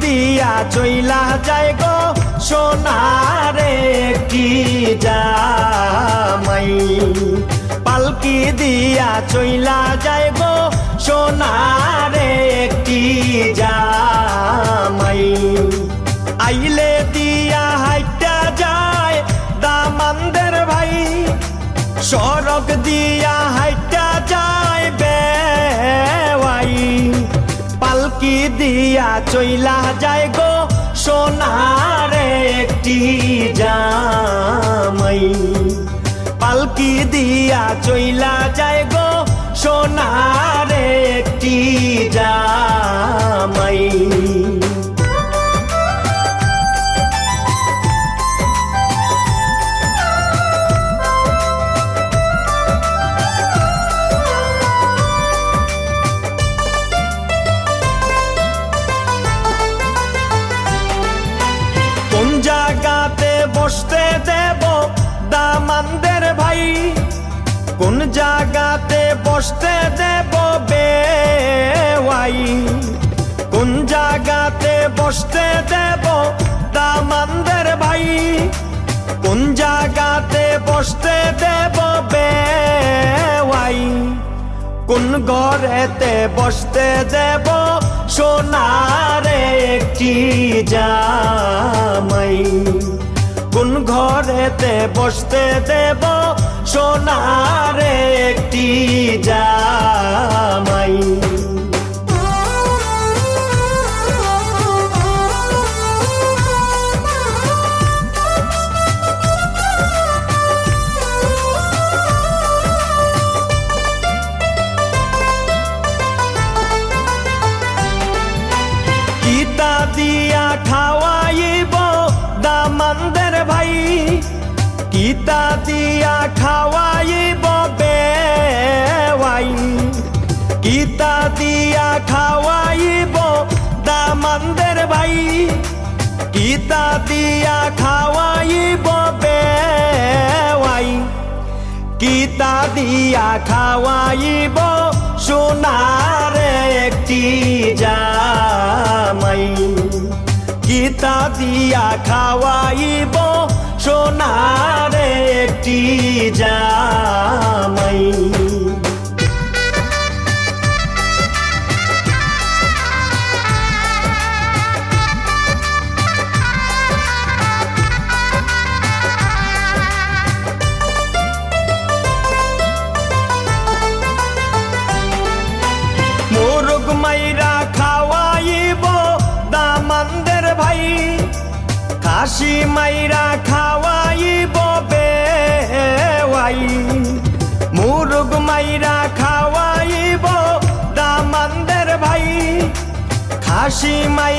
দিয়া চইলা যায় গো সোনারে কি জামাই পালকি দিয়া চইলা যায় গো সোনারে কি জামাই আইলে দিয়া হাইটা যায় দামানদের ভাই সড়ক দিয়া হাইটা যায় বেওয়াই পালকি দিয়া চইলা যায় গো সোনারে একটি জামাই পালকি দিয়া চইলা যায় গো সোনারে একটি জামাই জাগাতে বসতে দেব দামানদের ভাই কোন জাগাতে বসতে দেব বেওয়াই কোন জাগাতে বসতে দেব দামানদের ভাই কোন জাগাতে বসতে দেব বেওয়াই কোন ঘরেতে বসতে দেব সোনারে একটি জামাই কোন ঘরেতে বসতে দেব সোনারে একটি জামাই দিয়া খাওয়াইব দামানদের ভাই কিতা দিয়া খাওয়াইব বেওয়াই কিতা দিয়া খাওয়াইব দামানদের ভাই কিতা দিয়া খাওয়াইব বেওয়াই কিতা দিয়া খাওয়াইব সোনারে একটি জামাই কিতা দিয়া খাওয়াইব সোনারে একটি জামাই মোরগ মাইরা খাওয়াইব দামানদের ভাই খাসি মাইরা খাওয়াইব বেওয়াই মোরগ মাইরা খাওয়াইব দামানদের ভাই খাসি মাইরা